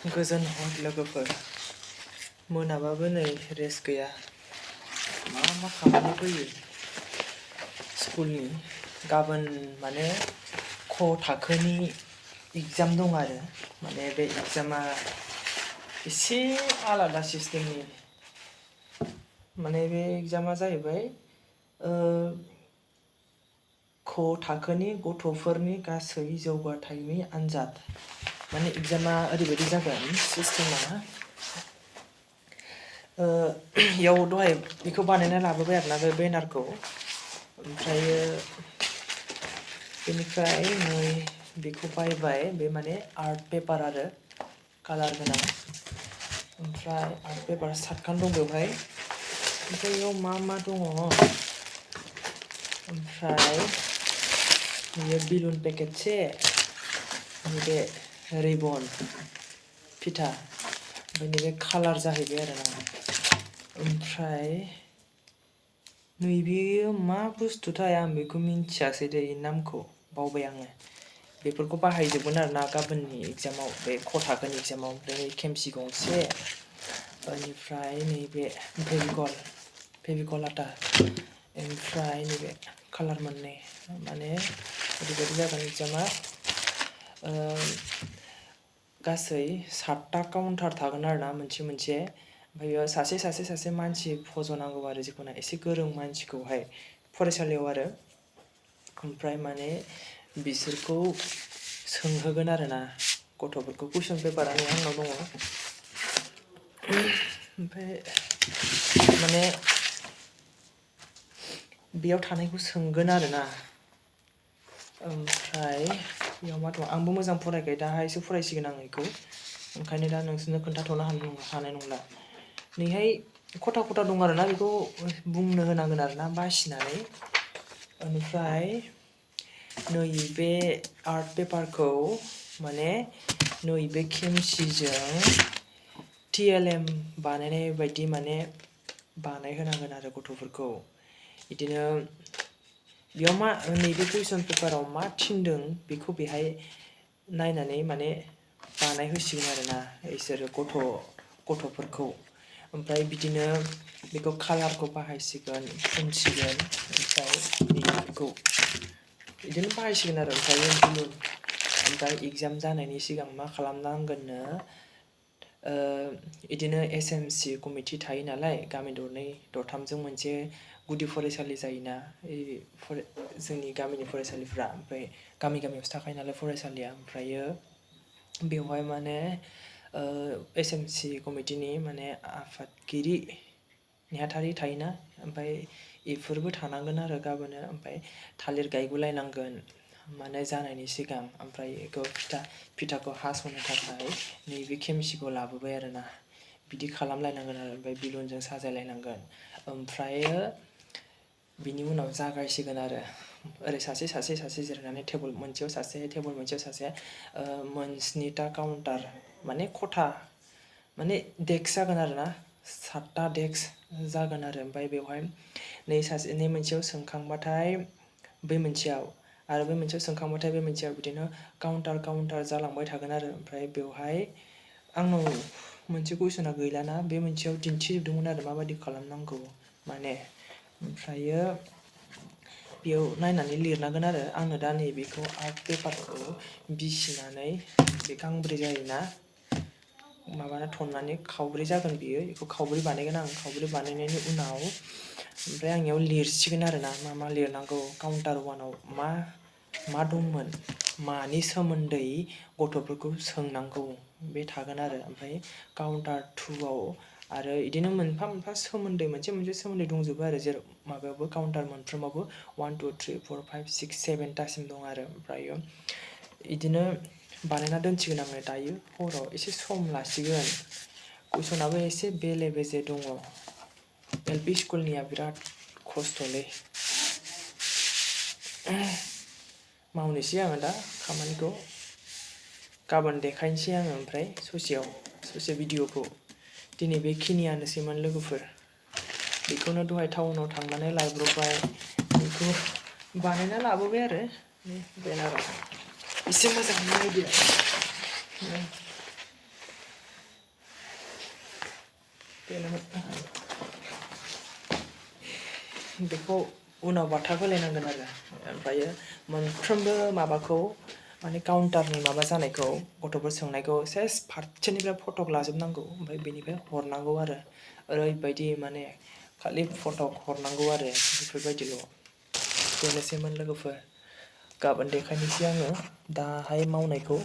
गोजोन हर लोगोफोर मोनाबाबो नै रेस्ट गैया मा खामानि फैयो स्कुलनि गाबोन माने क थाखोनि एग्जाम दं आरो माने बे एग्जामा एसे आलादा सिस्टेमनि माने बे एग्जामा जाहैबाय क थाखोनि गथ'फोरनि गासै जौगाथायनि आन्जाद माने एग्जामा ओरैबायदि जागोन सिस्टेमा इयाव दहाय बेखौ बानायना लाबोबाय आरोना बे बेनारखौ ओमफ्रायो बेनिफ्राय नै बेखौ बायबाय बे माने आर्ट पेपार आरो कालार गोनां ओमफ्राय आर्ट पेपार सातखान दं बेवहाय ओमफ्राय बेयाव मा दङ ओमफ्राय बेयो बेलुन पेकेटसे नैबे रिबन फिथा ओमफ्राय नैबे कालार जाहैबाय आरोना ओमफ्राय नैबेयो मा बुस्थुथाय आं बेखौ मिन्थियासै दे नामखौ बावबाय आङो बेफोरखौ बाहायजोबगोन आरोना गाबोननि एग्जामाव बे क थाखोनि एग्जामाव ओमफ्राय खेमसि गंसे बेनिफ्राय नैबे फेभिकल आटा ओमफ्राय नैबे कालार मोननै माने ओरैबायदि जागोन एग्जामा गासै 7टा काउन्टार थागोन आरोना मोनसे ओमफ्राय बेयाव सासे मानसि फज'नांगौ आरो जिखुनु एसे गोरों मानसिखौहाय फरायसालियाव आरो ओमफ्राय माने बिसोरखौ सोंहोगोन आरोना गथ'फोरखौ कुइसन पेपारानो आंनाव दङ ओमफ्राय माने बेयाव थानायखौ सोंगोन आरोना ओमफ्राय बेयाव मा दं आंबो मोजां फरायाखै दाहायसो फरायसिगोन आं बेखौ ओंखायनो दा नोंसोरनो खोन्थाथ'नो हानाय नंला नैहाय खथा दं आरोना बेखौ बुंनो होनांगोन आरोना बासिनानै ओमफ्राय नैबे आर्ट पेपारखौ माने नैबे खेमसिजों TLM बानायनाय बायदि माने बानायहोनांगोन आरो गथ'फोरखौ बिदिनो बेयाव मा नैबे कुइसन पेपाराव मा थिनदों बेखौ बेहाय नायनानै माने बानायहोसिगोन आरोना इसोरो गथ'फोरखौ ओमफ्राय बिदिनो बेखौ कालारखौ बाहायसिगोन फुनसिगोन ओमफ्राय बेखौ बिदिनो बाहायसिगोन आरो ओमफ्राय एग्जाम जानायनि सिगां मा खालामनांगोननो बिदिनो SMC कमिटि थायो नालाय गामि दरनै दरथामजों मोनसे गुदि फरायसालि जायोना जोंनि गामिनि फरायसालिफ्रा ओमफ्राय गामियावसो थाखायो नालाय फरायसालिया ओमफ्रायो बेवहाय माने SMC कमिटिनि माने आफादगिरि नेहाथारि थायोना ओमफ्राय बेफोरबो थानांगोन आरो गाबोनो ओमफ्राय थालिर गायगुलायनांगोन माने जानायनि सिगां ओमफ्राय बेखौ फिथाखौ हास'नो थाखाय नैबे खेमसिखौ लाबोबाय आरोना बिदि खालामलायनांगोन आरो ओमफ्राय बेलुनजों साजायलायनांगोन ओमफ्रायो बिनि उनाव जागायसिगोन आरो ओरै सासे जिरायनानै टेबोल मोनसेयाव सासे मोनस्निथा काउन्टार माने खथा माने डेस्क जागोन आरोना 7टा डेस्क जागोन आरो ओमफ्राय बेवहाय नै मोनसेयाव सोंखांबाथाय बै मोनसेयाव आरो बै मोनसेयाव सोंखांबाथाय बे मोनसेयाव बिदिनो काउन्टार जालांबाय थागोन आरो ओमफ्राय बेवहाय आंनाव मोनसे कुइसना गैलाना बे मोनसेयाव दिन्थिजोबदोंमोन आरो माबायदि खालामनांगौ माने ओमफ्रायो बेयाव नायनानै लिरनांगोन आरो आङो दा नैबेखौ आर्ट पेपारखौ बिसिनानै बे गांब्रै जायोना माबाना थननानै खावब्रै जागोन बेखौ खावब्रै बानायगोन आं खावब्रै बानायनायनि उनाव ओमफ्राय आं इयाव लिरसिगोन आरोना मा लिरनांगौ काउन्टार 1आव मा दंमोन मानि सोमोन्दै गथ'फोरखौ सोंनांगौ बे थागोन आरो ओमफ्राय काउन्टार 2आव आरो बिदिनो मोनफा मोनसे सोमोन्दै दंजोबो आरो जेराव माबायावबो काउन्टार मोनफ्रोमावबो 1 2 3 4 5 6 7टासिम दं आरो ओमफ्रायो बिदिनो बानायना दोनसिगोन आङो दायो हराव एसे सम लासिगोन कुइसनाबो एसे बेले बेजे दङ LP स्कुलनिया बिराद खस्थ'लै मावनोसै आङो दा खामानिखौ गाबोन देखायनोसै आङो ओमफ्राय ससे भिडिअखौ दिनै बेखिनियानोसैमोन लोगोफोर बेखौनो दहाय टाउनाव थांनानै लायब्रबबाय बेखौ बानायना लाबोबाय आरो बेनाराव एसे मोजाङै नायदो बेखौ उनाव बाथा होलायनांगोन आरो ओमफ्रायो मोनफ्रोमबो माबाखौ माने काउन्टारनि माबा जानायखौ गथ'फोर सोंनायखौ सेस फारसेनिफ्राय फटक लाजोबनांगौ ओमफ्राय बेनिफ्राय हरनांगौ आरो ओरैबायदि माने खालि फटक हरनांगौ आरो बेफोरबायदिल' बेनोसैमोन लोगोफोर गाबोन देखायनोसै आङो दाहाय मावनायखौ